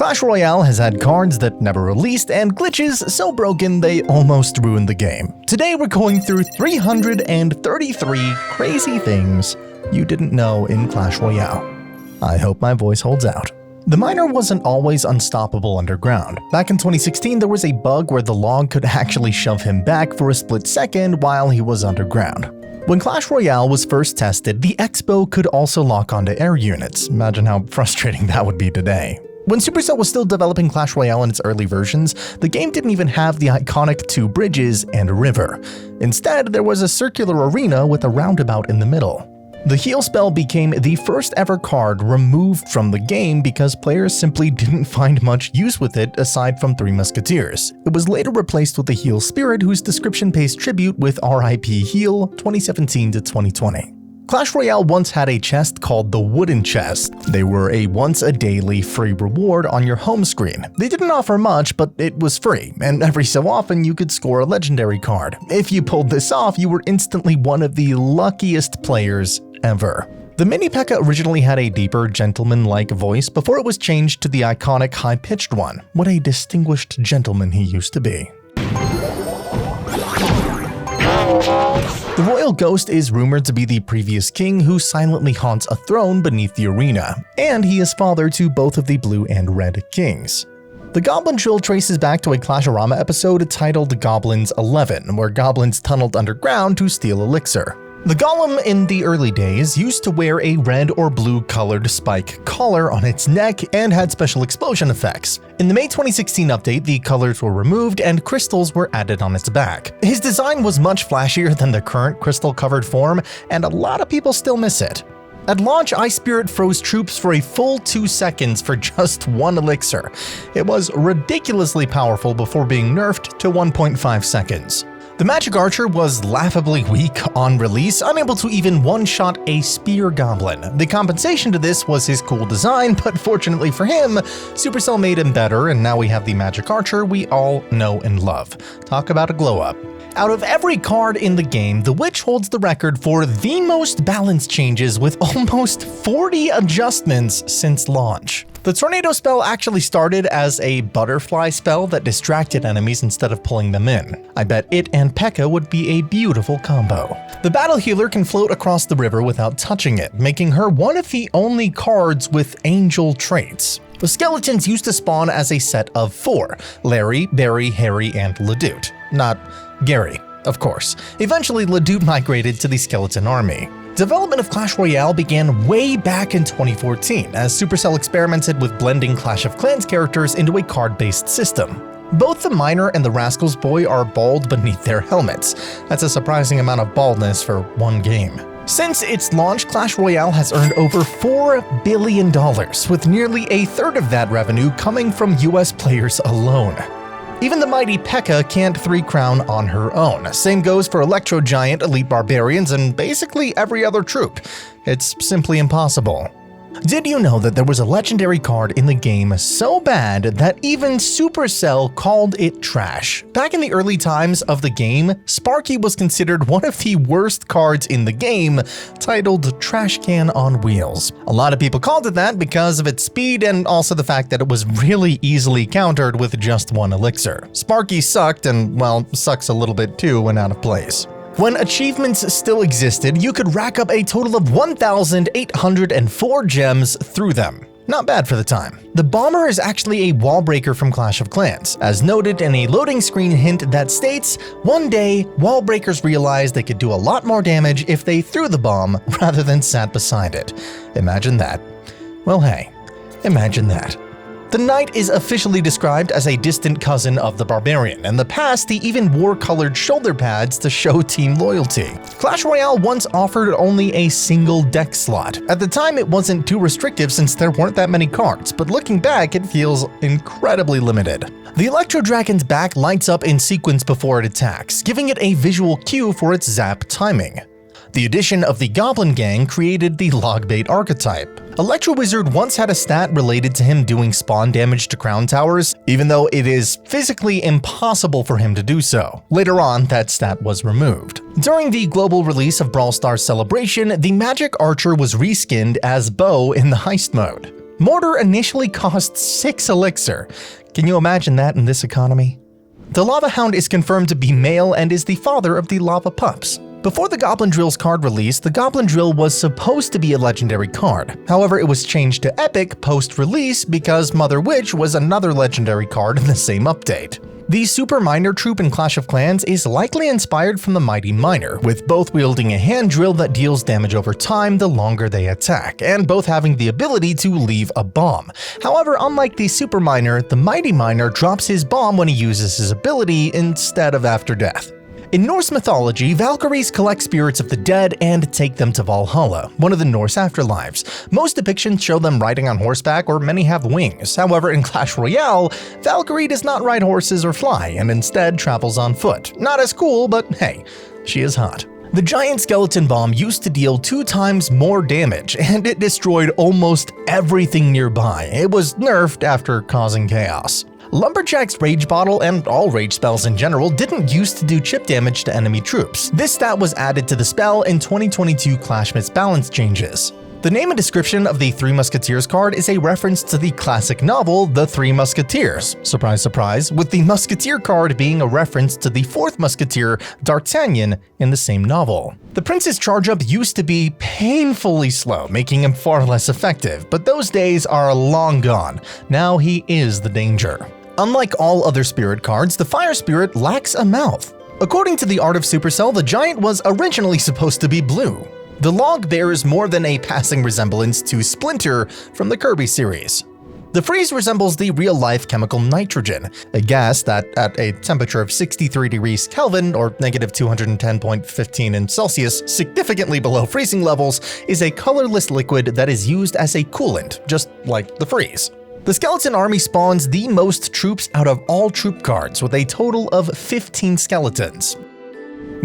Clash Royale has had cards that never released and glitches so broken they almost ruined the game. Today we're going through 333 crazy things you didn't know in Clash Royale. I hope my voice holds out. The miner wasn't always unstoppable underground. Back in 2016, there was a bug where the log could actually shove him back for a split second while he was underground. When Clash Royale was first tested, the X-bow could also lock onto air units. Imagine how frustrating that would be today. When Supercell was still developing Clash Royale in its early versions, the game didn't even have the iconic 2 bridges and a river. Instead, there was a circular arena with a roundabout in the middle. The heal spell became the first ever card removed from the game because players simply didn't find much use with it aside from 3 Musketeers. It was later replaced with the Heal Spirit, whose description pays tribute with RIP Heal 2017 to 2020. Clash Royale once had a chest called the Wooden Chest. They were a once-a-daily free reward on your home screen. They didn't offer much, but it was free, and every so often you could score a legendary card. If you pulled this off, you were instantly one of the luckiest players ever. The Mini P.E.K.K.A. originally had a deeper, gentleman-like voice before it was changed to the iconic high-pitched one. What a distinguished gentleman he used to be. The Royal Ghost is rumored to be the previous king who silently haunts a throne beneath the arena, and he is father to both of the blue and red kings. The Goblin Drill traces back to a Clasharama episode titled Goblins 11, where goblins tunneled underground to steal elixir. The golem in the early days used to wear a red or blue colored spike collar on its neck and had special explosion effects. In the May 2016 update, the colors were removed and crystals were added on its back. His design was much flashier than the current crystal-covered form, and a lot of people still miss it. At launch, Ice Spirit froze troops for a full 2 seconds for just 1 elixir. It was ridiculously powerful before being nerfed to 1.5 seconds. The Magic Archer was laughably weak on release, unable to even one-shot a spear goblin. The compensation to this was his cool design, but fortunately for him, Supercell made him better, and now we have the Magic Archer we all know and love. Talk about a glow-up. Out of every card in the game, the Witch holds the record for the most balance changes with almost 40 adjustments since launch. The Tornado spell actually started as a butterfly spell that distracted enemies instead of pulling them in. I bet it and P.E.K.K.A. would be a beautiful combo. The Battle Healer can float across the river without touching it, making her one of the only cards with angel traits. The skeletons used to spawn as a set of 4: Larry, Barry, Harry, and Ledoux. Not Gary, of course. Eventually, Ledoux migrated to the skeleton army. Development of Clash Royale began way back in 2014 as Supercell experimented with blending Clash of Clans characters into a card-based system. Both the Miner and the Rascal's Boy are bald beneath their helmets. That's a surprising amount of baldness for one game. Since its launch, Clash Royale has earned over $4 billion, with nearly a third of that revenue coming from US players alone. Even the mighty P.E.K.K.A. can't 3-crown on her own. Same goes for Electro Giant, Elite Barbarians, and basically every other troop. It's simply impossible. Did you know that there was a legendary card in the game so bad that even Supercell called it trash? Back in the early times of the game, Sparky was considered one of the worst cards in the game, titled Trash Can on Wheels. A lot of people called it that because of its speed and also the fact that it was really easily countered with just 1 elixir. Sparky sucked and, well, sucks a little bit too when out of place. When achievements still existed, you could rack up a total of 1,804 gems through them. Not bad for the time. The Bomber is actually a wall breaker from Clash of Clans, as noted in a loading screen hint that states, "One day, wall breakers realized they could do a lot more damage if they threw the bomb rather than sat beside it." Imagine that. Well, hey, imagine that. The Knight is officially described as a distant cousin of the Barbarian. In the past, he even wore colored shoulder pads to show team loyalty. Clash Royale once offered only a single deck slot. At the time, it wasn't too restrictive since there weren't that many cards, but looking back, it feels incredibly limited. The Electro Dragon's back lights up in sequence before it attacks, giving it a visual cue for its zap timing. The addition of the Goblin Gang created the Logbait archetype. Electro Wizard once had a stat related to him doing spawn damage to crown towers, even though it is physically impossible for him to do so. Later on, that stat was removed. During the global release of Brawl Stars Celebration, the Magic Archer was reskinned as Bo in the heist mode. Mortar initially cost 6 elixir. Can you imagine that in this economy? The Lava Hound is confirmed to be male and is the father of the Lava Pups. Before the Goblin Drill's card release, the Goblin Drill was supposed to be a legendary card. However, it was changed to Epic post-release because Mother Witch was another legendary card in the same update. The Super Miner troop in Clash of Clans is likely inspired from the Mighty Miner, with both wielding a hand drill that deals damage over time the longer they attack, and both having the ability to leave a bomb. However, unlike the Super Miner, the Mighty Miner drops his bomb when he uses his ability instead of after death. In Norse mythology, Valkyries collect spirits of the dead and take them to Valhalla, one of the Norse afterlives. Most depictions show them riding on horseback, or many have wings. However, in Clash Royale, Valkyrie does not ride horses or fly, and instead travels on foot. Not as cool, but hey, she is hot. The giant skeleton bomb used to deal 2 times more damage, and it destroyed almost everything nearby. It was nerfed after causing chaos. Lumberjack's Rage Bottle and all rage spells in general didn't used to do chip damage to enemy troops. This stat was added to the spell in 2022 Clash Myths balance changes. The name and description of the Three Musketeers card is a reference to the classic novel The Three Musketeers. Surprise, surprise, with the Musketeer card being a reference to the fourth Musketeer, D'Artagnan, in the same novel. The Prince's charge-up used to be painfully slow, making him far less effective, but those days are long gone. Now he is the danger. Unlike all other spirit cards, the Fire Spirit lacks a mouth. According to the Art of Supercell, the Giant was originally supposed to be blue. The log bears more than a passing resemblance to Splinter from the Kirby series. The freeze resembles the real-life chemical nitrogen, a gas that, at a temperature of 63 degrees Kelvin or negative 210.15 in Celsius, significantly below freezing levels, is a colorless liquid that is used as a coolant, just like the freeze. The Skeleton Army spawns the most troops out of all troop cards, with a total of 15 skeletons.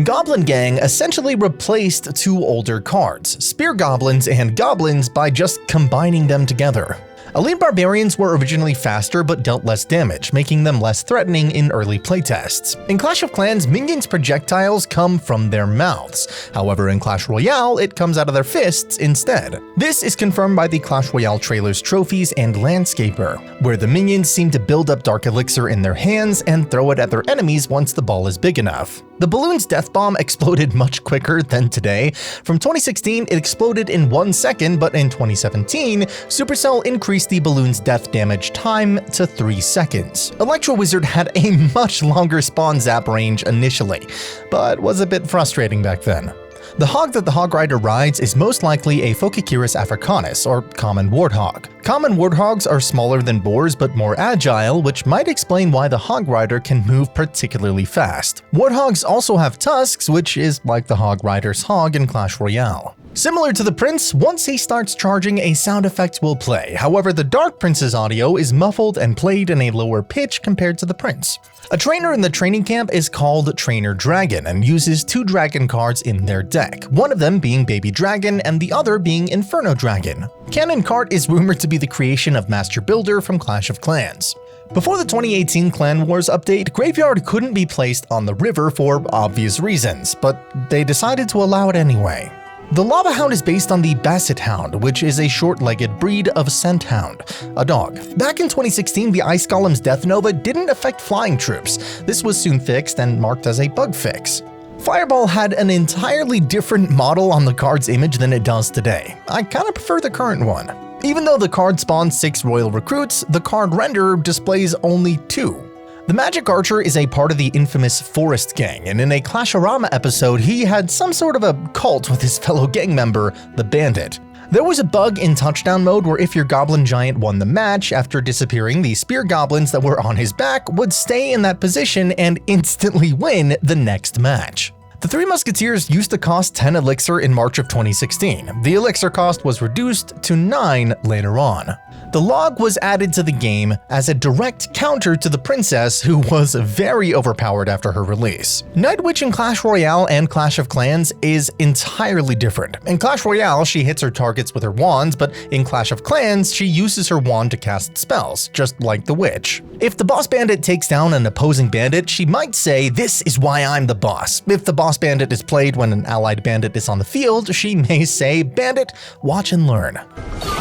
Goblin Gang essentially replaced 2 older cards, Spear Goblins and Goblins, by just combining them together. Elite Barbarians were originally faster but dealt less damage, making them less threatening in early playtests. In Clash of Clans, minions' projectiles come from their mouths. However, in Clash Royale, it comes out of their fists instead. This is confirmed by the Clash Royale trailer's trophies and Landscaper, where the minions seem to build up Dark Elixir in their hands and throw it at their enemies once the ball is big enough. The balloon's death bomb exploded much quicker than today. From 2016, it exploded in 1 second, but in 2017, Supercell increased the balloon's death damage time to 3 seconds. Electro Wizard had a much longer spawn zap range initially, but was a bit frustrating back then. The hog that the Hog Rider rides is most likely a Phocochirus africanus, or common warthog. Common warthogs are smaller than boars but more agile, which might explain why the Hog Rider can move particularly fast. Warthogs also have tusks, which is like the Hog Rider's hog in Clash Royale. Similar to the Prince, once he starts charging, a sound effect will play. However, the Dark Prince's audio is muffled and played in a lower pitch compared to the Prince. A trainer in the training camp is called Trainer Dragon and uses 2 dragon cards in their deck, one of them being Baby Dragon and the other being Inferno Dragon. Cannon Cart is rumored to be the creation of Master Builder from Clash of Clans. Before the 2018 Clan Wars update, Graveyard couldn't be placed on the river for obvious reasons, but they decided to allow it anyway. The Lava Hound is based on the Basset Hound, which is a short-legged breed of Scent Hound, a dog. Back in 2016, the Ice Golem's Death Nova didn't affect flying troops. This was soon fixed and marked as a bug fix. Fireball had an entirely different model on the card's image than it does today. I kinda prefer the current one. Even though the card spawns 6 royal recruits, the card renderer displays only 2. The Magic Archer is a part of the infamous Forest Gang, and in a Clash-orama episode, he had some sort of a cult with his fellow gang member, the Bandit. There was a bug in Touchdown mode where if your Goblin Giant won the match, after disappearing, the Spear Goblins that were on his back would stay in that position and instantly win the next match. The Three Musketeers used to cost 10 elixir in March of 2016. The elixir cost was reduced to 9 later on. The log was added to the game as a direct counter to the princess, who was very overpowered after her release. Night Witch in Clash Royale and Clash of Clans is entirely different. In Clash Royale, she hits her targets with her wands, but in Clash of Clans, she uses her wand to cast spells, just like the witch. If the boss bandit takes down an opposing bandit, she might say, "This is why I'm the boss." If the boss bandit is played when an allied bandit is on the field, she may say, "Bandit, watch and learn."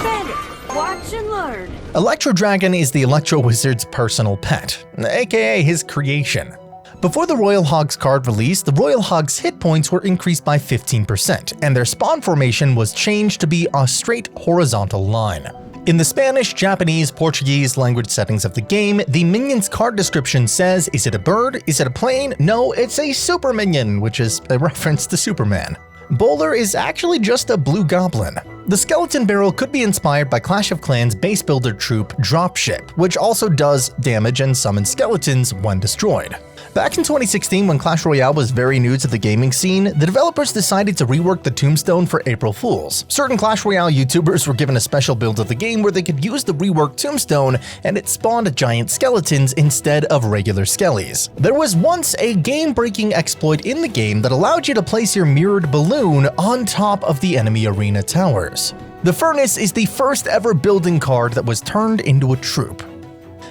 Bandit, Watch and learn. Electro Dragon is the Electro Wizard's personal pet, aka his creation. Before the Royal Hogs card release, the Royal Hogs hit points were increased by 15%, and their spawn formation was changed to be a straight horizontal line. In the Spanish, Japanese, Portuguese language settings of the game, the minion's card description says, is it a bird? Is it a plane? No, it's a super minion, which is a reference to Superman. Bowler is actually just a blue goblin. The skeleton barrel could be inspired by Clash of Clans base builder troop Dropship, which also does damage and summons skeletons when destroyed. Back in 2016, when Clash Royale was very new to the gaming scene, the developers decided to rework the tombstone for April Fools. Certain Clash Royale YouTubers were given a special build of the game where they could use the reworked tombstone, and it spawned giant skeletons instead of regular skellies. There was once a game-breaking exploit in the game that allowed you to place your mirrored balloon on top of the enemy arena towers. The Furnace is the first ever building card that was turned into a troop.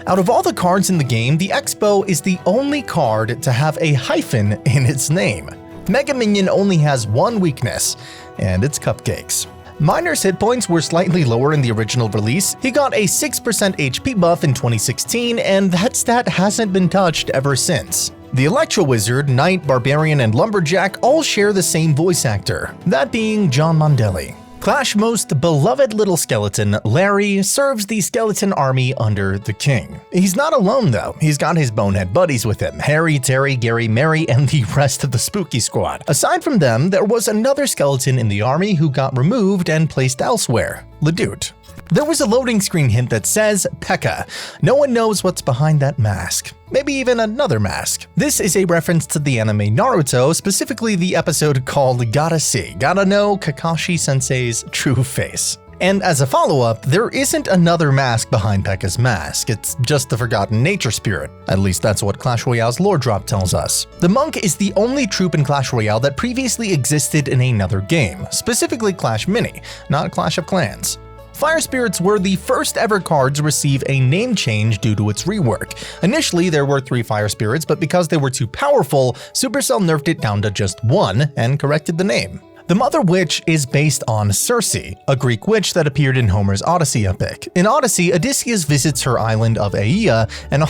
Out of all the cards in the game, the Expo is the only card to have a hyphen in its name. Mega Minion only has one weakness, and it's cupcakes. Miner's hit points were slightly lower in the original release. He got a 6% HP buff in 2016, and that stat hasn't been touched ever since. The Electro Wizard, Knight, Barbarian, and Lumberjack all share the same voice actor, that being John Mondelli. Clash's most beloved little skeleton, Larry, serves the skeleton army under the king. He's not alone though, he's got his bonehead buddies with him, Harry, Terry, Gary, Mary, and the rest of the spooky squad. Aside from them, there was another skeleton in the army who got removed and placed elsewhere, Ledute. There was a loading screen hint that says P.E.K.K.A. No one knows what's behind that mask. Maybe even another mask. This is a reference to the anime Naruto, specifically the episode called Gotta See, Gotta Know Kakashi-sensei's True Face. And as a follow-up, there isn't another mask behind P.E.K.K.A.'s mask, it's just the forgotten nature spirit. At least that's what Clash Royale's lore drop tells us. The Monk is the only troop in Clash Royale that previously existed in another game, specifically Clash Mini, not Clash of Clans. Fire Spirits were the first ever card to receive a name change due to its rework. Initially, there were 3 Fire Spirits, but because they were too powerful, Supercell nerfed it down to just 1 and corrected the name. The Mother Witch is based on Circe, a Greek witch that appeared in Homer's Odyssey epic. In Odyssey, Odysseus visits her island of Aea, and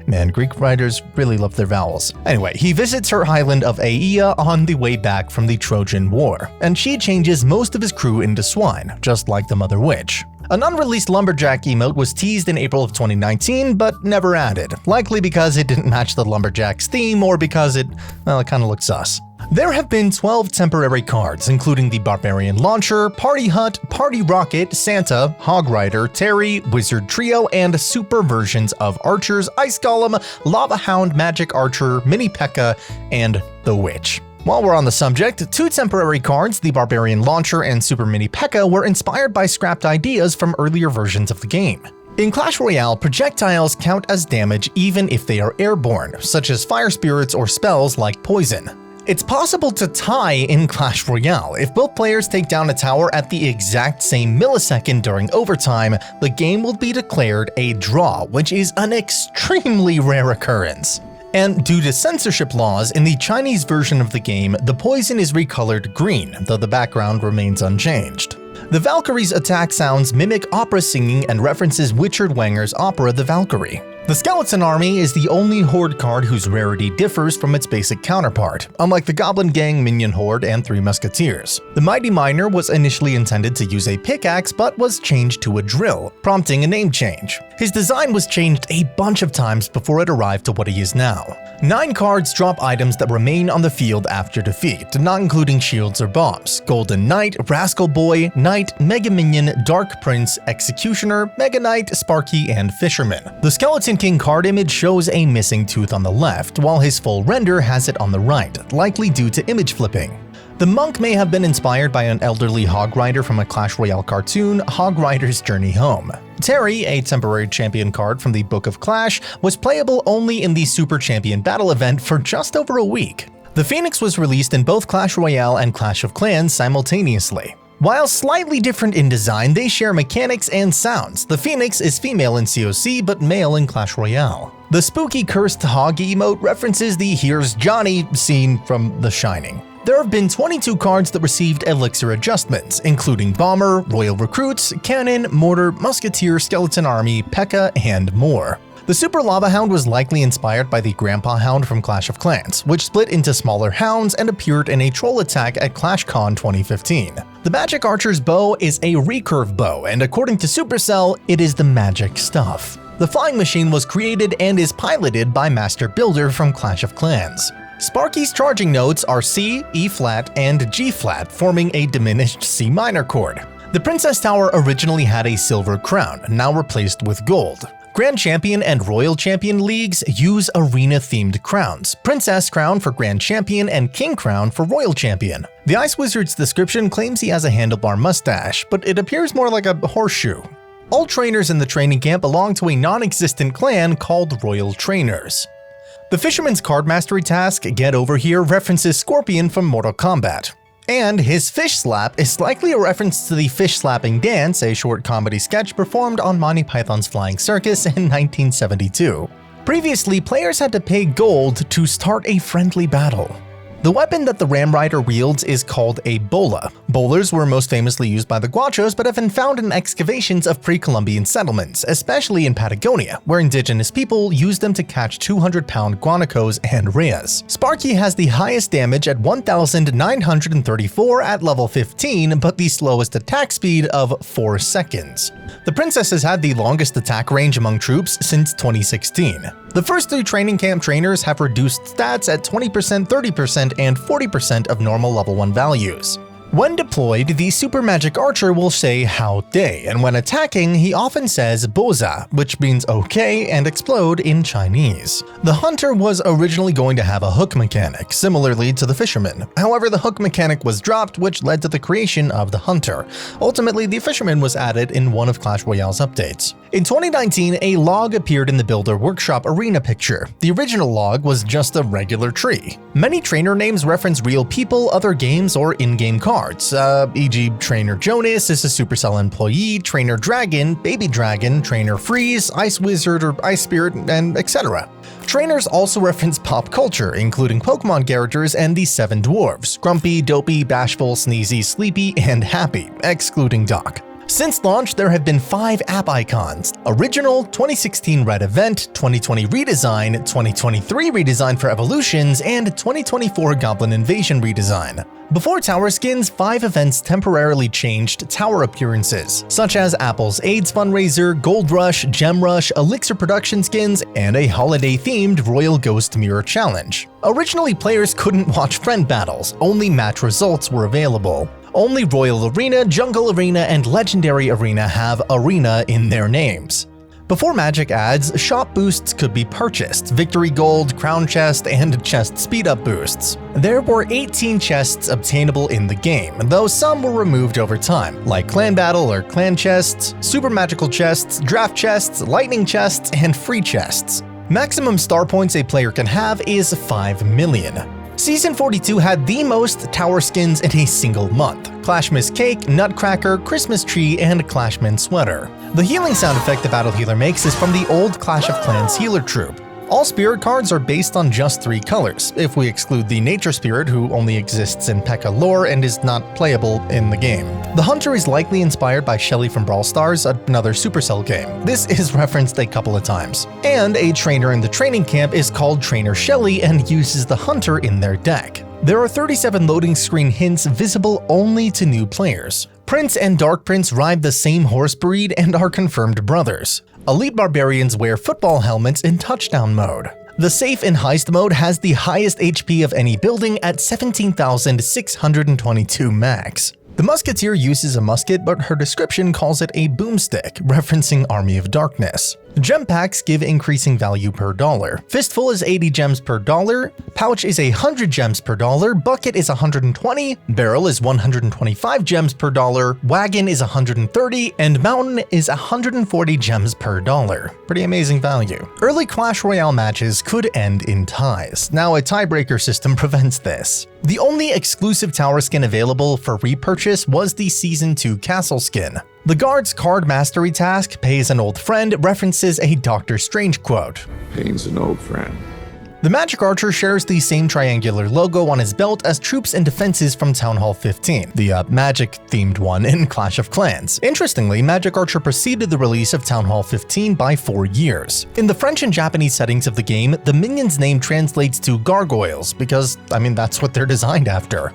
man, Greek writers really love their vowels. Anyway, he visits her island of Aea on the way back from the Trojan War, and she changes most of his crew into swine, just like the Mother Witch. An unreleased Lumberjack emote was teased in April of 2019, but never added, likely because it didn't match the Lumberjack's theme or because it kinda looks sus. There have been 12 temporary cards, including the Barbarian Launcher, Party Hut, Party Rocket, Santa, Hog Rider, Terry, Wizard Trio, and super versions of Archers, Ice Golem, Lava Hound, Magic Archer, Mini P.E.K.K.A., and the Witch. While we're on the subject, 2 temporary cards, the Barbarian Launcher and Super Mini P.E.K.K.A., were inspired by scrapped ideas from earlier versions of the game. In Clash Royale, projectiles count as damage even if they are airborne, such as Fire Spirits or spells like Poison. It's possible to tie in Clash Royale. If both players take down a tower at the exact same millisecond during overtime, the game will be declared a draw, which is an extremely rare occurrence. And due to censorship laws, in the Chinese version of the game, the poison is recolored green, though the background remains unchanged. The Valkyrie's attack sounds mimic opera singing and references Richard Wanger's opera The Valkyrie. The Skeleton Army is the only Horde card whose rarity differs from its basic counterpart, unlike the Goblin Gang, Minion Horde, and 3 Musketeers. The Mighty Miner was initially intended to use a pickaxe but was changed to a drill, prompting a name change. His design was changed a bunch of times before it arrived to what he is now. 9 cards drop items that remain on the field after defeat, not including shields or bombs: Golden Knight, Rascal Boy, Knight, Mega Minion, Dark Prince, Executioner, Mega Knight, Sparky, and Fisherman. The Skeleton King card image shows a missing tooth on the left, while his full render has it on the right, likely due to image flipping. The Monk may have been inspired by an elderly Hog Rider from a Clash Royale cartoon, Hog Rider's Journey Home. Terry, a temporary champion card from the Book of Clash, was playable only in the Super Champion Battle event for just over a week. The Phoenix was released in both Clash Royale and Clash of Clans simultaneously. While slightly different in design, they share mechanics and sounds. The Phoenix is female in COC but male in Clash Royale. The spooky cursed hog emote references the "Here's Johnny" scene from The Shining. There have been 22 cards that received elixir adjustments, including Bomber, Royal Recruits, Cannon, Mortar, Musketeer, Skeleton Army, P.E.K.K.A, and more. The Super Lava Hound was likely inspired by the Grandpa Hound from Clash of Clans, which split into smaller hounds and appeared in a troll attack at ClashCon 2015. The Magic Archer's bow is a recurve bow, and according to Supercell, it is the magic stuff. The flying machine was created and is piloted by Master Builder from Clash of Clans. Sparky's charging notes are C, E-flat, and G-flat, forming a diminished C minor chord. The Princess Tower originally had a silver crown, now replaced with gold. Grand Champion and Royal Champion leagues use arena-themed crowns, Princess Crown for Grand Champion and King Crown for Royal Champion. The Ice Wizard's description claims he has a handlebar mustache, but it appears more like a horseshoe. All trainers in the training camp belong to a non-existent clan called Royal Trainers. The Fisherman's Card Mastery task, Get Over Here, references Scorpion from Mortal Kombat. And his fish slap is likely a reference to the fish slapping dance, a short comedy sketch performed on Monty Python's Flying Circus in 1972. Previously, players had to pay gold to start a friendly battle. The weapon that the Ram Rider wields is called a bola. Bowlers were most famously used by the Guachos but have been found in excavations of pre-Columbian settlements, especially in Patagonia, where indigenous people used them to catch 200-pound guanacos and rheas. Sparky has the highest damage at 1,934 at level 15, but the slowest attack speed of 4 seconds. The princess has had the longest attack range among troops since 2016. The first 3 training camp trainers have reduced stats at 20%, 30%, and 40% of normal level 1 values. When deployed, the Super Magic Archer will say "How day," and when attacking, he often says "Boza," which means okay and explode in Chinese. The Hunter was originally going to have a hook mechanic, similarly to the Fisherman. However, the hook mechanic was dropped, which led to the creation of the Hunter. Ultimately, the Fisherman was added in one of Clash Royale's updates. In 2019, a log appeared in the Builder Workshop arena picture. The original log was just a regular tree. Many trainer names reference real people, other games, or in-game cards, e.g. Trainer Jonas is a Supercell employee, Trainer Dragon, Baby Dragon, Trainer Freeze, Ice Wizard or Ice Spirit, and etc. Trainers also reference pop culture, including Pokemon characters and the 7 dwarves: Grumpy, Dopey, Bashful, Sneezy, Sleepy, and Happy, excluding Doc. Since launch, there have been 5 app icons: Original, 2016 Red Event, 2020 Redesign, 2023 Redesign for Evolutions, and 2024 Goblin Invasion Redesign. Before tower skins, 5 events temporarily changed tower appearances, such as Apple's AIDS fundraiser, Gold Rush, Gem Rush, Elixir production skins, and a holiday-themed Royal Ghost Mirror Challenge. Originally, players couldn't watch friend battles, only match results were available. Only Royal Arena, Jungle Arena, and Legendary Arena have Arena in their names. Before Magic ads, shop boosts could be purchased: Victory Gold, Crown Chest, and Chest Speed-Up boosts. There were 18 chests obtainable in the game, though some were removed over time, like Clan Battle or Clan Chests, Super Magical Chests, Draft Chests, Lightning Chests, and Free Chests. Maximum star points a player can have is 5 million. Season 42 had the most tower skins in a single month: Clashmas Cake, Nutcracker, Christmas Tree, and Clashman Sweater. The healing sound effect the Battle Healer makes is from the old Clash of Clans healer troop. All spirit cards are based on just 3 colors, if we exclude the Nature Spirit, who only exists in P.E.K.K.A lore and is not playable in the game. The Hunter is likely inspired by Shelly from Brawl Stars, another Supercell game. This is referenced a couple of times. And a trainer in the training camp is called Trainer Shelly and uses the Hunter in their deck. There are 37 loading screen hints visible only to new players. Prince and Dark Prince ride the same horse breed and are confirmed brothers. Elite Barbarians wear football helmets in touchdown mode. The Safe in Heist mode has the highest HP of any building at 17,622 max. The Musketeer uses a musket, but her description calls it a boomstick, referencing Army of Darkness. Gem packs give increasing value per dollar. Fistful is 80 gems per dollar, Pouch is 100 gems per dollar, Bucket is 120, Barrel is 125 gems per dollar, Wagon is 130, and Mountain is 140 gems per dollar. Pretty amazing value. Early Clash Royale matches could end in ties. Now, a tiebreaker system prevents this. The only exclusive tower skin available for repurchase was the Season 2 Castle skin. The Guard's Card Mastery task, Pays an Old Friend, references a Doctor Strange quote. Pain's an old friend. The Magic Archer shares the same triangular logo on his belt as troops and defenses from Town Hall 15, the magic-themed one in Clash of Clans. Interestingly, Magic Archer preceded the release of Town Hall 15 by 4 years. In the French and Japanese settings of the game, the minion's name translates to gargoyles because, that's what they're designed after.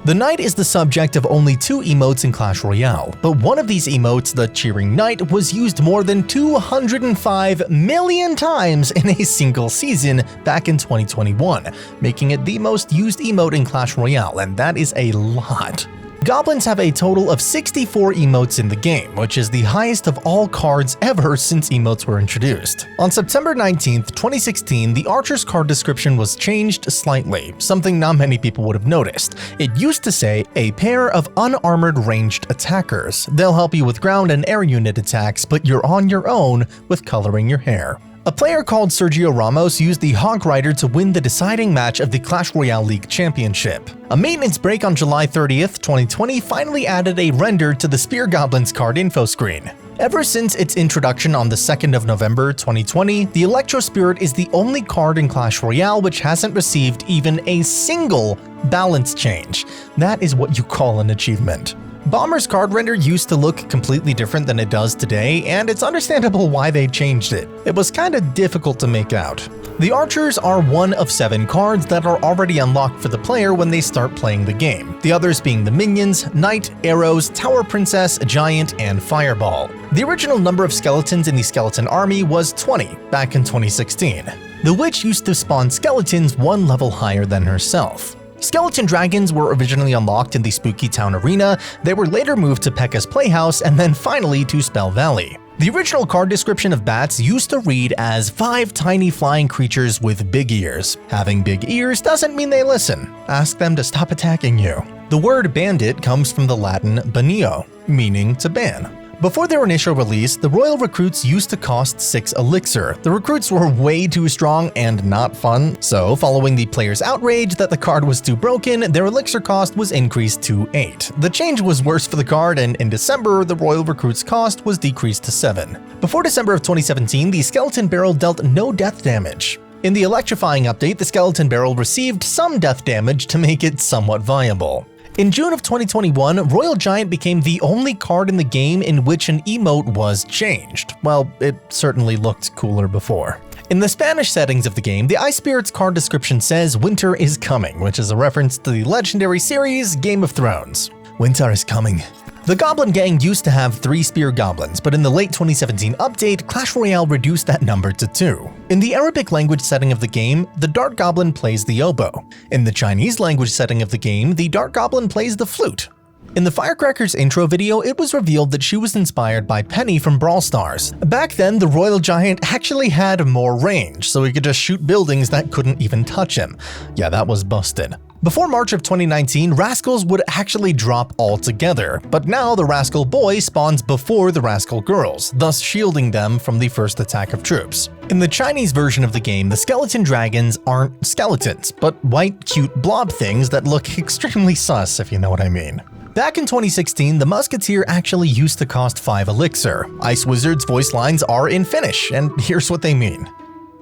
The Knight is the subject of only 2 emotes in Clash Royale, but one of these emotes, the Cheering Knight, was used more than 205 million times in a single season back in 2021, making it the most used emote in Clash Royale, and that is a lot. Goblins have a total of 64 emotes in the game, which is the highest of all cards ever since emotes were introduced. On September 19, 2016, the Archer's card description was changed slightly, something not many people would have noticed. It used to say, a pair of unarmored ranged attackers. They'll help you with ground and air unit attacks, but you're on your own with coloring your hair. A player called Sergio Ramos used the Hog Rider to win the deciding match of the Clash Royale League Championship. A maintenance break on July 30th, 2020 finally added a render to the Spear Goblin's card info screen. Ever since its introduction on the 2nd of November 2020, the Electro Spirit is the only card in Clash Royale which hasn't received even a single balance change. That is what you call an achievement. Bomber's card render used to look completely different than it does today, and it's understandable why they changed it. It was kinda difficult to make out. The Archers are one of 7 cards that are already unlocked for the player when they start playing the game, the others being the Minions, Knight, Arrows, Tower Princess, Giant, and Fireball. The original number of skeletons in the Skeleton Army was 20 back in 2016. The Witch used to spawn skeletons 1 level higher than herself. Skeleton dragons were originally unlocked in the Spooky Town Arena, they were later moved to P.E.K.K.A.'s Playhouse, and then finally to Spell Valley. The original card description of bats used to read as 5 tiny flying creatures with big ears. Having big ears doesn't mean they listen. Ask them to stop attacking you. The word bandit comes from the Latin banio, meaning to ban. Before their initial release, the Royal Recruits used to cost 6 elixir. The recruits were way too strong and not fun, so following the players' outrage that the card was too broken, their elixir cost was increased to 8. The change was worse for the card, and in December, the Royal Recruits' cost was decreased to 7. Before December of 2017, the Skeleton Barrel dealt no death damage. In the Electrifying update, the Skeleton Barrel received some death damage to make it somewhat viable. In June of 2021, Royal Giant became the only card in the game in which an emote was changed. Well, it certainly looked cooler before. In the Spanish settings of the game, the Ice Spirit's card description says winter is coming, which is a reference to the legendary series Game of Thrones. Winter is coming. The Goblin Gang used to have 3 Spear Goblins, but in the late 2017 update, Clash Royale reduced that number to 2. In the Arabic language setting of the game, the Dart Goblin plays the oboe. In the Chinese language setting of the game, the Dart Goblin plays the flute. In the Firecrackers intro video, it was revealed that she was inspired by Penny from Brawl Stars. Back then, the Royal Giant actually had more range, so he could just shoot buildings that couldn't even touch him. Yeah, that was busted. Before March of 2019, Rascals would actually drop altogether, but now the Rascal Boy spawns before the Rascal Girls, thus shielding them from the first attack of troops. In the Chinese version of the game, the skeleton dragons aren't skeletons, but white, cute blob things that look extremely sus, if you know what I mean. Back in 2016, the Musketeer actually used to cost 5 elixir. Ice Wizard's voice lines are in Finnish, and here's what they mean.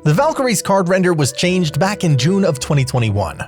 The Valkyrie's card render was changed back in June of 2021.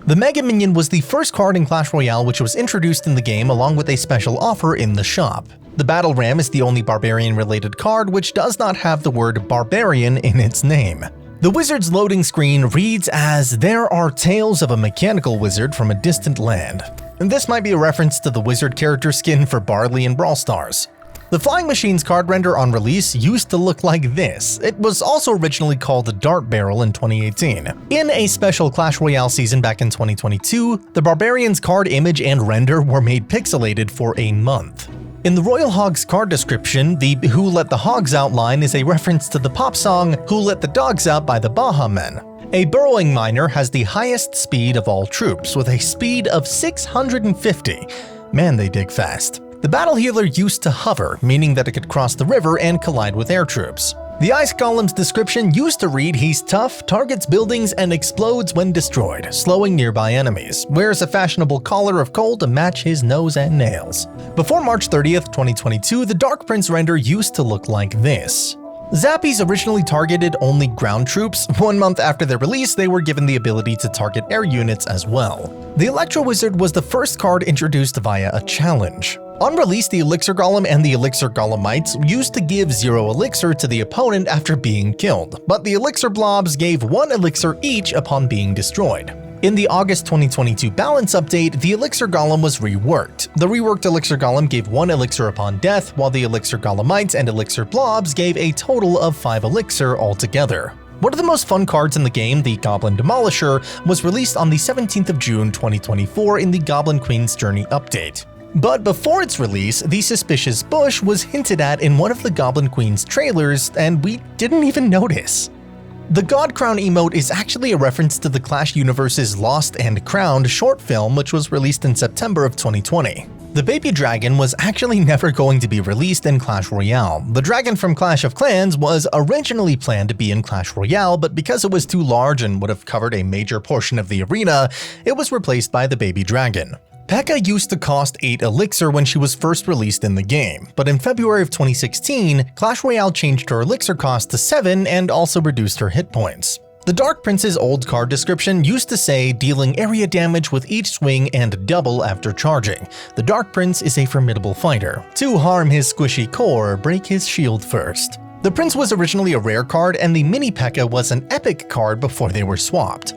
The Mega Minion was the first card in Clash Royale which was introduced in the game along with a special offer in the shop. The Battle Ram is the only barbarian-related card which does not have the word barbarian in its name. The wizard's loading screen reads as, "There are tales of a mechanical wizard from a distant land." And this might be a reference to the wizard character skin for Barley in Brawl Stars. The Flying Machine's card render on release used to look like this. It was also originally called the Dart Barrel in 2018. In a special Clash Royale season back in 2022, the Barbarian's card image and render were made pixelated for a month. In the Royal Hog's card description, the "Who Let the Hogs Out" line is a reference to the pop song "Who Let the Dogs Out" by the Baha Men. A burrowing miner has the highest speed of all troops, with a speed of 650. Man, they dig fast. The Battle Healer used to hover, meaning that it could cross the river and collide with air troops. The Ice Golem's description used to read, "He's tough, targets buildings, and explodes when destroyed, slowing nearby enemies. Wears a fashionable collar of coal to match his nose and nails." Before March 30th, 2022, the Dark Prince render used to look like this. Zappies originally targeted only ground troops. 1 month after their release, they were given the ability to target air units as well. The Electro Wizard was the first card introduced via a challenge. On release, the Elixir Golem and the Elixir Golemites used to give 0 elixir to the opponent after being killed, but the Elixir Blobs gave 1 elixir each upon being destroyed. In the August 2022 balance update, the Elixir Golem was reworked. The reworked Elixir Golem gave 1 elixir upon death, while the Elixir Golemites and Elixir Blobs gave a total of 5 elixir altogether. One of the most fun cards in the game, the Goblin Demolisher, was released on the 17th of June 2024 in the Goblin Queen's Journey update. But before its release, the Suspicious Bush was hinted at in one of the Goblin Queen's trailers, and we didn't even notice. The God Crown emote is actually a reference to the Clash universe's Lost and Crowned short film, which was released in September of 2020. The baby dragon was actually never going to be released in Clash Royale. The dragon from Clash of Clans was originally planned to be in Clash Royale, but because it was too large and would have covered a major portion of the arena, it was replaced by the baby dragon. P.E.K.K.A used to cost 8 elixir when she was first released in the game, but in February of 2016, Clash Royale changed her elixir cost to 7 and also reduced her hit points. The Dark Prince's old card description used to say dealing area damage with each swing and double after charging. The Dark Prince is a formidable fighter. To harm his squishy core, break his shield first. The Prince was originally a rare card, and the Mini P.E.K.K.A was an epic card before they were swapped.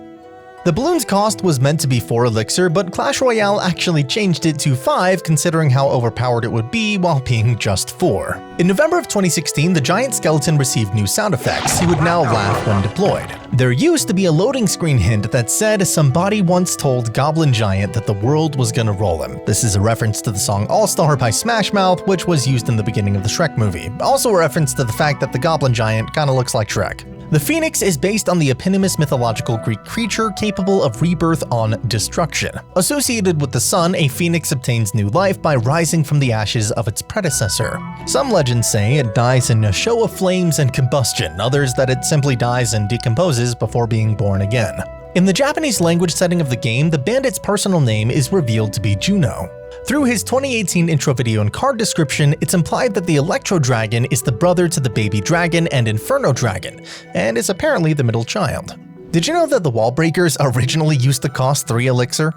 The balloon's cost was meant to be 4 elixir, but Clash Royale actually changed it to 5 considering how overpowered it would be while being just 4. In November of 2016, the giant skeleton received new sound effects. He would now laugh when deployed. There used to be a loading screen hint that said somebody once told Goblin Giant that the world was gonna roll him. This is a reference to the song All-Star by Smash Mouth, which was used in the beginning of the Shrek movie. Also a reference to the fact that the Goblin Giant kinda looks like Shrek. The Phoenix is based on the eponymous mythological Greek creature capable of rebirth on destruction. Associated with the sun, a phoenix obtains new life by rising from the ashes of its predecessor. Some legends say it dies in a show of flames and combustion, others that it simply dies and decomposes before being born again. In the Japanese language setting of the game, the bandit's personal name is revealed to be Juno. Through his 2018 intro video and card description, it's implied that the Electro Dragon is the brother to the Baby Dragon and Inferno Dragon, and is apparently the middle child. Did you know that the Wall Breakers originally used to cost 3 elixir?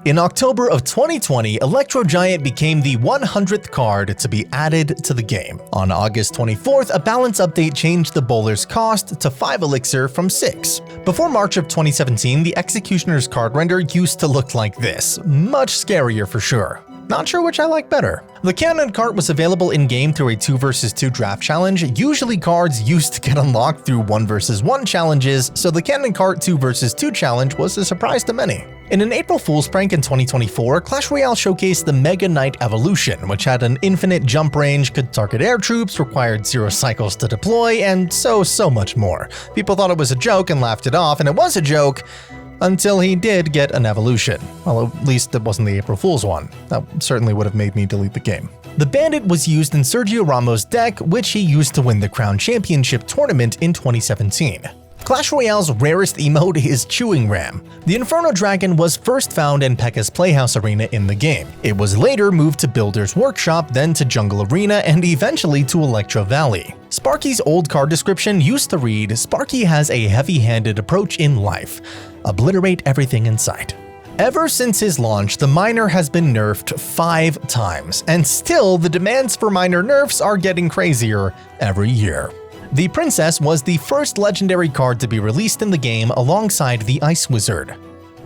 In October of 2020, Electro Giant became the 100th card to be added to the game. On August 24th, a balance update changed the bowler's cost to 5 elixir from 6. Before March of 2017, the Executioner's card render used to look like this. Much scarier for sure. Not sure which I like better. The Cannon Cart was available in-game through a 2 vs 2 draft challenge. Usually cards used to get unlocked through 1 vs 1 challenges, so the Cannon Cart 2 vs 2 challenge was a surprise to many. In an April Fool's prank in 2024, Clash Royale showcased the Mega Knight Evolution, which had an infinite jump range, could target air troops, required 0 cycles to deploy, and so much more. People thought it was a joke and laughed it off, and it was a joke, until he did get an evolution. Well, at least it wasn't the April Fool's one. That certainly would have made me delete the game. The Bandit was used in Sergio Ramos' deck, which he used to win the Crown Championship tournament in 2017. Clash Royale's rarest emote is Chewing Ram. The Inferno Dragon was first found in P.E.K.K.A's Playhouse Arena in the game. It was later moved to Builder's Workshop, then to Jungle Arena, and eventually to Electro Valley. Sparky's old card description used to read, "Sparky has a heavy-handed approach in life. Obliterate everything in sight." Ever since his launch, the Miner has been nerfed 5 times, and still the demands for Miner nerfs are getting crazier every year. The Princess was the first legendary card to be released in the game alongside the Ice Wizard.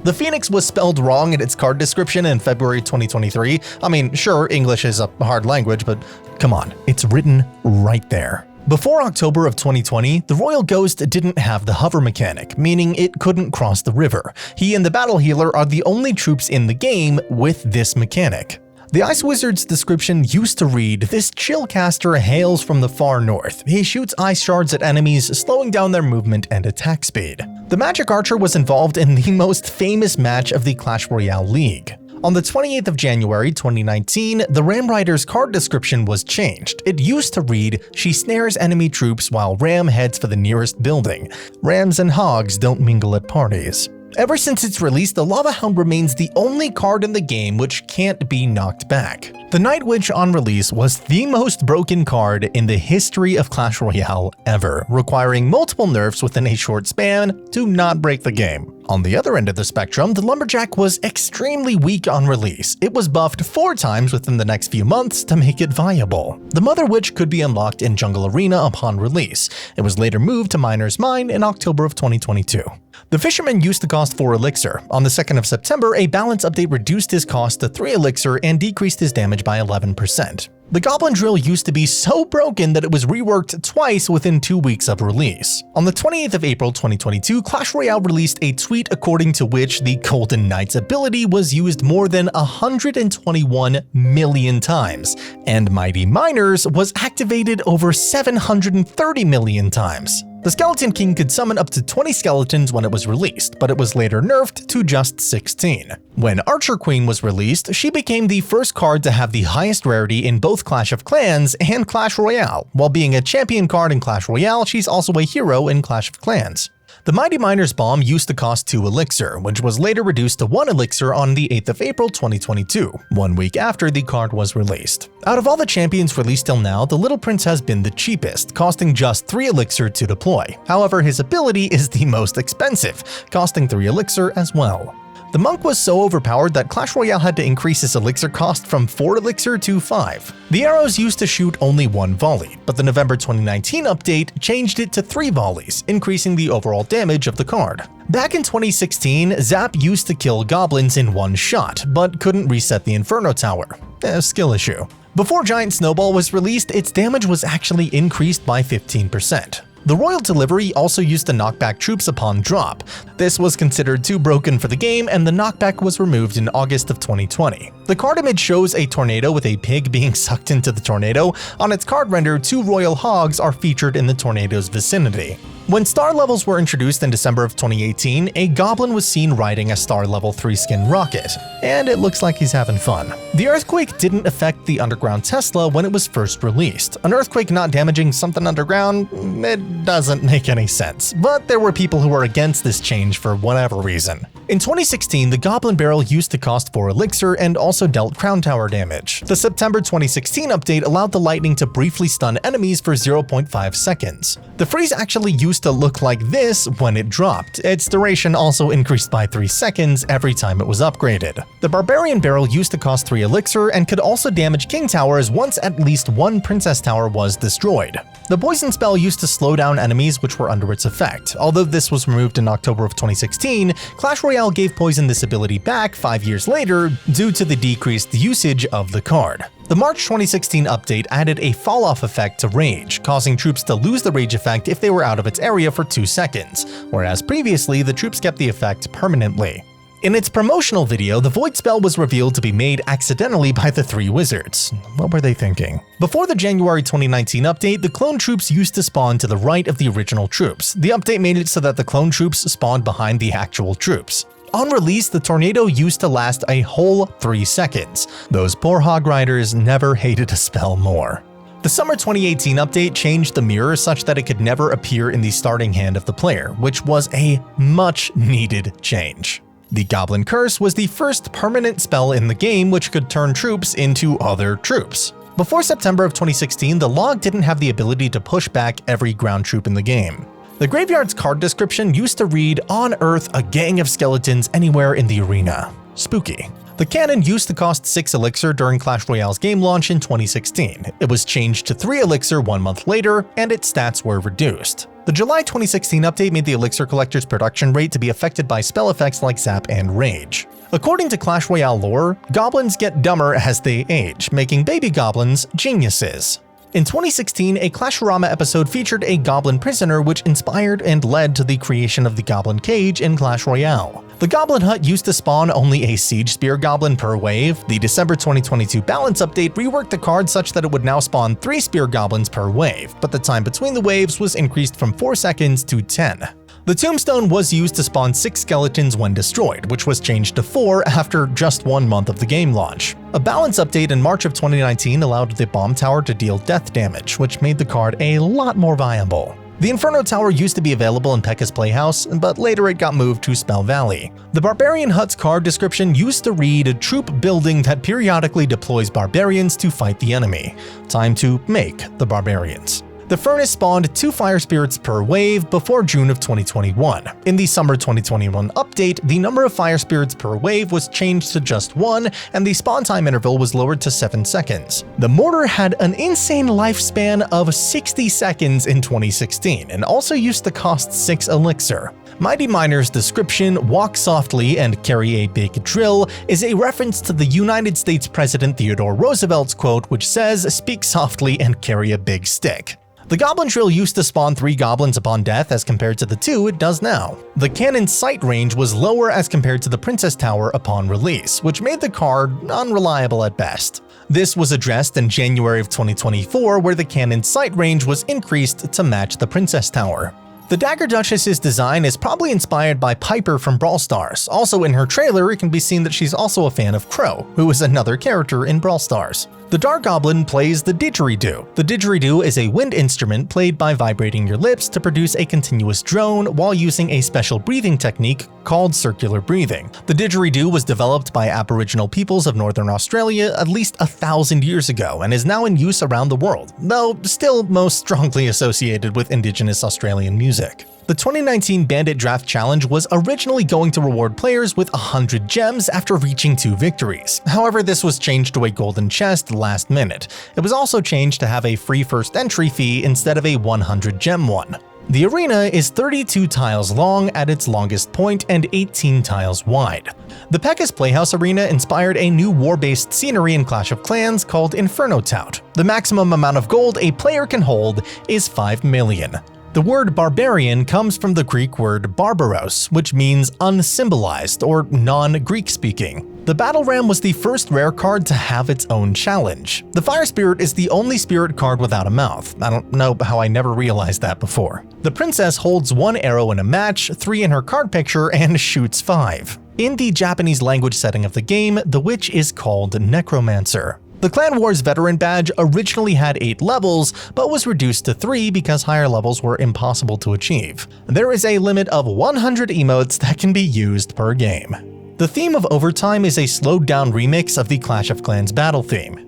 The Phoenix was spelled wrong in its card description in February 2023. I mean, sure, English is a hard language, but come on, it's written right there. Before October of 2020, the Royal Ghost didn't have the hover mechanic, meaning it couldn't cross the river. He and the Battle Healer are the only troops in the game with this mechanic. The Ice Wizard's description used to read, "This chill caster hails from the far north. He shoots ice shards at enemies, slowing down their movement and attack speed." The Magic Archer was involved in the most famous match of the Clash Royale League. On the 28th of January 2019, the Ram Rider's card description was changed. It used to read, "She snares enemy troops while Ram heads for the nearest building. Rams and hogs don't mingle at parties." Ever since its release, the Lava Hound remains the only card in the game which can't be knocked back. The Night Witch on release was the most broken card in the history of Clash Royale ever, requiring multiple nerfs within a short span to not break the game. On the other end of the spectrum, the Lumberjack was extremely weak on release. It was buffed 4 times within the next few months to make it viable. The Mother Witch could be unlocked in Jungle Arena upon release. It was later moved to Miner's Mine in October of 2022. The Fisherman used to cost 4 elixir. On the 2nd of September, a balance update reduced his cost to 3 elixir and decreased his damage by 11%. The Goblin Drill used to be so broken that it was reworked twice within 2 weeks of release. On the 28th of April 2022, Clash Royale released a tweet according to which the Golden Knight's ability was used more than 121 million times, and Mighty Miners was activated over 730 million times. The Skeleton King could summon up to 20 skeletons when it was released, but it was later nerfed to just 16. When Archer Queen was released, she became the first card to have the highest rarity in both Clash of Clans and Clash Royale. While being a champion card in Clash Royale, she's also a hero in Clash of Clans. The Mighty Miner's Bomb used to cost 2 elixir, which was later reduced to 1 elixir on the 8th of April 2022, 1 week after the card was released. Out of all the champions released till now, the Little Prince has been the cheapest, costing just 3 elixir to deploy. However, his ability is the most expensive, costing 3 elixir as well. The Monk was so overpowered that Clash Royale had to increase his elixir cost from 4 elixir to 5. The arrows used to shoot only 1 volley, but the November 2019 update changed it to 3 volleys, increasing the overall damage of the card. Back in 2016, Zap used to kill goblins in 1 shot, but couldn't reset the Inferno Tower. A skill issue. Before Giant Snowball was released, its damage was actually increased by 15%. The Royal Delivery also used to knock back troops upon drop. This was considered too broken for the game, and the knockback was removed in August of 2020. The card image shows a tornado with a pig being sucked into the tornado. On its card render, 2 royal hogs are featured in the tornado's vicinity. When star levels were introduced in December of 2018, a goblin was seen riding a star level 3 skin rocket, and it looks like he's having fun. The earthquake didn't affect the underground Tesla when it was first released. An earthquake not damaging something underground? It doesn't make any sense, but there were people who were against this change for whatever reason. In 2016, the Goblin Barrel used to cost 4 elixir and also dealt Crown Tower damage. The September 2016 update allowed the lightning to briefly stun enemies for 0.5 seconds. The freeze actually used to look like this when it dropped. Its duration also increased by 3 seconds every time it was upgraded. The Barbarian Barrel used to cost 3 elixir and could also damage King Towers once at least 1 Princess Tower was destroyed. The Poison Spell used to slow down enemies which were under its effect. Although this was removed in October of 2016, Clash Royale gave Poison this ability back 5 years later due to the decreased usage of the card. The March 2016 update added a fall-off effect to Rage, causing troops to lose the Rage effect if they were out of its area for 2 seconds, whereas previously the troops kept the effect permanently. In its promotional video, the Void Spell was revealed to be made accidentally by the 3 wizards. What were they thinking? Before the January 2019 update, the clone troops used to spawn to the right of the original troops. The update made it so that the clone troops spawned behind the actual troops. On release, the tornado used to last a whole 3 seconds. Those poor hog riders never hated a spell more. The summer 2018 update changed the mirror such that it could never appear in the starting hand of the player, which was a much needed change. The Goblin Curse was the first permanent spell in the game which could turn troops into other troops. Before September of 2016, the log didn't have the ability to push back every ground troop in the game. The Graveyard's card description used to read, "On Earth, a gang of skeletons anywhere in the arena." Spooky. The cannon used to cost 6 elixir during Clash Royale's game launch in 2016. It was changed to 3 elixir 1 month later, and its stats were reduced. The July 2016 update made the elixir collector's production rate to be affected by spell effects like Zap and Rage. According to Clash Royale lore, goblins get dumber as they age, making baby goblins geniuses. In 2016, a Clasherama episode featured a goblin prisoner which inspired and led to the creation of the Goblin Cage in Clash Royale. The Goblin Hut used to spawn only a Siege Spear Goblin per wave. The December 2022 balance update reworked the card such that it would now spawn 3 Spear Goblins per wave, but the time between the waves was increased from 4 seconds to 10. The Tombstone was used to spawn 6 skeletons when destroyed, which was changed to 4 after just 1 month of the game launch. A balance update in March of 2019 allowed the Bomb Tower to deal death damage, which made the card a lot more viable. The Inferno Tower used to be available in Pekka's Playhouse, but later it got moved to Spell Valley. The Barbarian Hut's card description used to read, "A troop building that periodically deploys barbarians to fight the enemy. Time to make the barbarians." The furnace spawned 2 fire spirits per wave before June of 2021. In the summer 2021 update, the number of fire spirits per wave was changed to just 1, and the spawn time interval was lowered to 7 seconds. The mortar had an insane lifespan of 60 seconds in 2016, and also used to cost 6 elixir. Mighty Miner's description, "Walk softly and carry a big drill," is a reference to the United States President Theodore Roosevelt's quote, which says, "Speak softly and carry a big stick." The Goblin Drill used to spawn 3 goblins upon death as compared to the 2 it does now. The cannon's sight range was lower as compared to the Princess Tower upon release, which made the card unreliable at best. This was addressed in January of 2024, where the cannon's sight range was increased to match the Princess Tower. The Dagger Duchess's design is probably inspired by Piper from Brawl Stars. Also in her trailer, it can be seen that she's also a fan of Crow, who is another character in Brawl Stars. The Dark Goblin plays the didgeridoo. The didgeridoo is a wind instrument played by vibrating your lips to produce a continuous drone while using a special breathing technique called circular breathing. The didgeridoo was developed by Aboriginal peoples of Northern Australia at least 1,000 years ago and is now in use around the world, though still most strongly associated with Indigenous Australian music. The 2019 Bandit Draft Challenge was originally going to reward players with 100 gems after reaching 2 victories. However, this was changed to a golden chest last minute. It was also changed to have a free first entry fee instead of a 100 gem one. The arena is 32 tiles long at its longest point and 18 tiles wide. The Pekka's Playhouse Arena inspired a new war-based scenery in Clash of Clans called Inferno Tout. The maximum amount of gold a player can hold is 5 million. The word barbarian comes from the Greek word barbaros, which means unsymbolized or non-Greek speaking. The Battle Ram was the first rare card to have its own challenge. The Fire Spirit is the only spirit card without a mouth. I don't know how I never realized that before. The Princess holds 1 arrow in a match, 3 in her card picture, and shoots 5. In the Japanese language setting of the game, the witch is called Necromancer. The Clan Wars Veteran Badge originally had 8 levels, but was reduced to 3 because higher levels were impossible to achieve. There is a limit of 100 emotes that can be used per game. The theme of Overtime is a slowed-down remix of the Clash of Clans battle theme.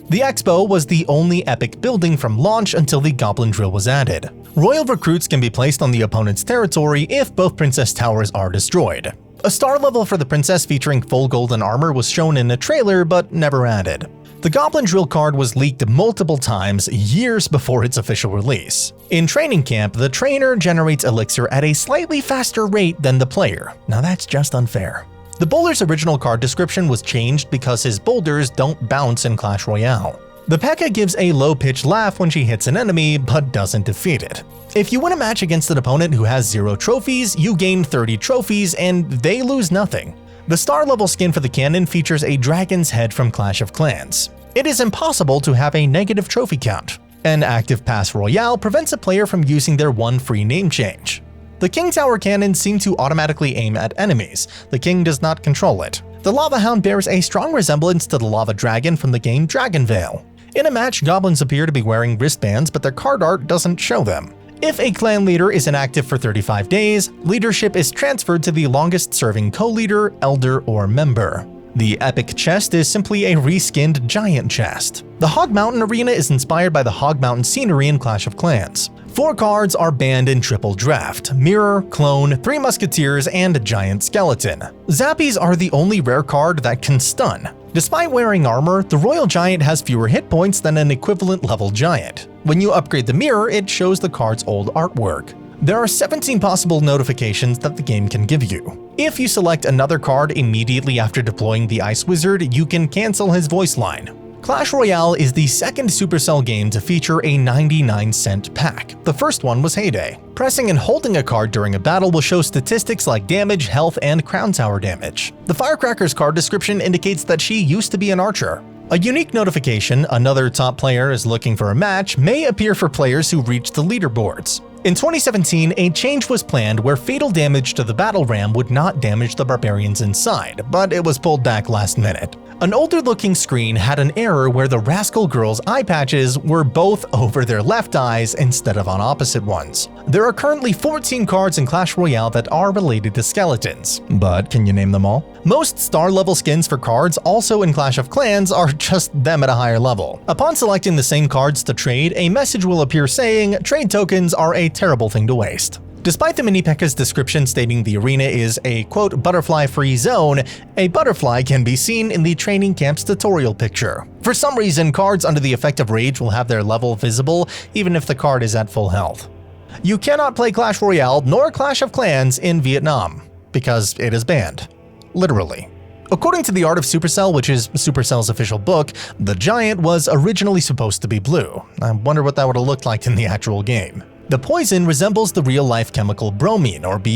The Expo was the only epic building from launch until the Goblin Drill was added. Royal recruits can be placed on the opponent's territory if both Princess Towers are destroyed. A star level for the Princess featuring full golden armor was shown in a trailer but never added. The Goblin Drill card was leaked multiple times years before its official release. In Training Camp, the trainer generates elixir at a slightly faster rate than the player. Now that's just unfair. The Bowler's original card description was changed because his boulders don't bounce in Clash Royale. The P.E.K.K.A gives a low-pitched laugh when she hits an enemy, but doesn't defeat it. If you win a match against an opponent who has 0 trophies, you gain 30 trophies and they lose nothing. The star level skin for the cannon features a dragon's head from Clash of Clans. It is impossible to have a negative trophy count. An active pass royale prevents a player from using their 1 free name change. The King Tower cannons seem to automatically aim at enemies. The king does not control it. The Lava Hound bears a strong resemblance to the Lava Dragon from the game Dragonvale. In a match, goblins appear to be wearing wristbands, but their card art doesn't show them. If a clan leader is inactive for 35 days, leadership is transferred to the longest-serving co-leader, elder, or member. The Epic Chest is simply a reskinned giant chest. The Hog Mountain Arena is inspired by the Hog Mountain scenery in Clash of Clans. 4 cards are banned in triple draft: Mirror, Clone, 3 Musketeers, and Giant Skeleton. Zappies are the only rare card that can stun. Despite wearing armor, the Royal Giant has fewer hit points than an equivalent level giant. When you upgrade the mirror, it shows the card's old artwork. There are 17 possible notifications that the game can give you. If you select another card immediately after deploying the Ice Wizard, you can cancel his voice line. Clash Royale is the second Supercell game to feature a 99-cent pack. The first one was Heyday. Pressing and holding a card during a battle will show statistics like damage, health, and Crown Tower damage. The Firecracker's card description indicates that she used to be an archer. A unique notification, another top player is looking for a match, may appear for players who reach the leaderboards. In 2017, a change was planned where fatal damage to the Battle Ram would not damage the barbarians inside, but it was pulled back last minute. An older-looking screen had an error where the Rascal Girl's eye patches were both over their left eyes instead of on opposite ones. There are currently 14 cards in Clash Royale that are related to skeletons, but can you name them all? Most star-level skins for cards also in Clash of Clans are just them at a higher level. Upon selecting the same cards to trade, a message will appear saying, "Trade tokens are a terrible thing to waste." Despite the mini-P.E.K.K.'s description stating the arena is a quote butterfly-free zone, a butterfly can be seen in the training camp's tutorial picture. For some reason, cards under the effect of rage will have their level visible even if the card is at full health. You cannot play Clash Royale nor Clash of Clans in Vietnam, because it is banned. Literally. According to the Art of Supercell, which is Supercell's official book, the giant was originally supposed to be blue. I wonder what that would have looked like in the actual game. The poison resembles the real-life chemical bromine, or Br,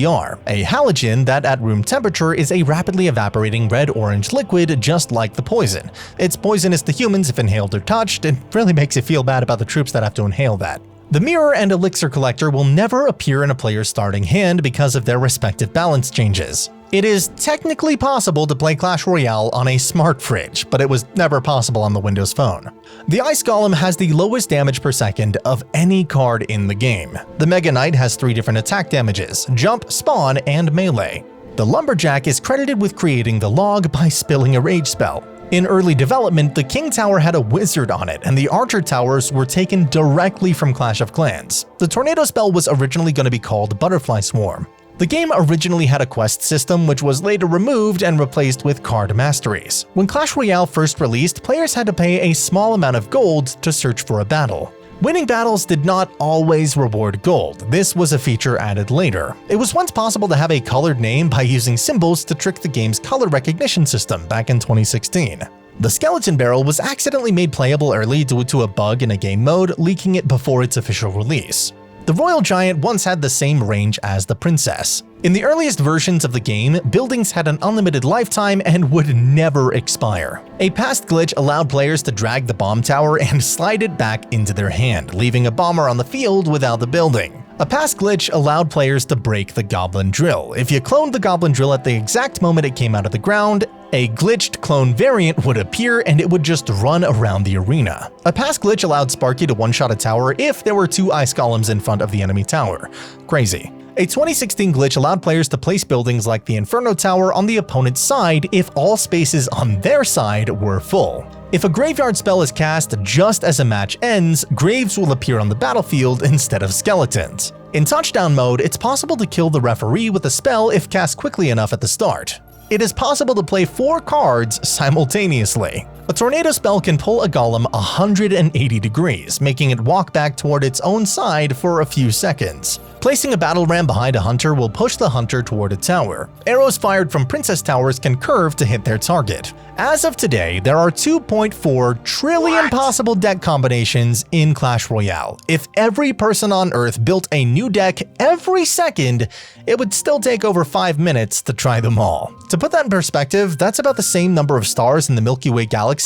a halogen that at room temperature is a rapidly evaporating red-orange liquid just like the poison. It's poisonous to humans if inhaled or touched, and really makes you feel bad about the troops that have to inhale that. The mirror and elixir collector will never appear in a player's starting hand because of their respective balance changes. It is technically possible to play Clash Royale on a smart fridge, but it was never possible on the Windows Phone. The Ice Golem has the lowest damage per second of any card in the game. The Mega Knight has 3 different attack damages: jump, spawn, and melee. The Lumberjack is credited with creating the log by spilling a rage spell. In early development, the King Tower had a wizard on it, and the Archer Towers were taken directly from Clash of Clans. The Tornado spell was originally going to be called Butterfly Swarm. The game originally had a quest system which was later removed and replaced with card masteries. When Clash Royale first released, players had to pay a small amount of gold to search for a battle. Winning battles did not always reward gold. This was a feature added later. It was once possible to have a colored name by using symbols to trick the game's color recognition system back in 2016. The Skeleton Barrel was accidentally made playable early due to a bug in a game mode, leaking it before its official release. The Royal Giant once had the same range as the Princess. In the earliest versions of the game, buildings had an unlimited lifetime and would never expire. A past glitch allowed players to drag the bomb tower and slide it back into their hand, leaving a bomber on the field without the building. A past glitch allowed players to break the Goblin Drill. If you cloned the Goblin Drill at the exact moment it came out of the ground, a glitched clone variant would appear and it would just run around the arena. A past glitch allowed Sparky to one-shot a tower if there were 2 ice golems in front of the enemy tower. Crazy. A 2016 glitch allowed players to place buildings like the Inferno Tower on the opponent's side if all spaces on their side were full. If a graveyard spell is cast just as a match ends, graves will appear on the battlefield instead of skeletons. In touchdown mode, it's possible to kill the referee with a spell if cast quickly enough at the start. It is possible to play 4 cards simultaneously. A tornado spell can pull a golem 180 degrees, making it walk back toward its own side for a few seconds. Placing a battle ram behind a hunter will push the hunter toward a tower. Arrows fired from princess towers can curve to hit their target. As of today, there are 2.4 trillion possible deck combinations in Clash Royale. If every person on Earth built a new deck every second, it would still take over 5 minutes to try them all. To put that in perspective, that's about the same number of stars in the Milky Way galaxy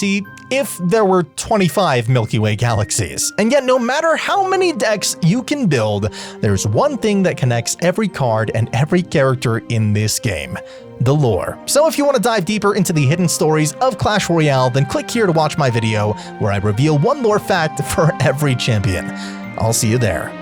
if there were 25 Milky Way galaxies. And yet, no matter how many decks you can build, there's one thing that connects every card and every character in this game: the lore. So if you want to dive deeper into the hidden stories of Clash Royale, then click here to watch my video where I reveal one lore fact for every champion. I'll see you there.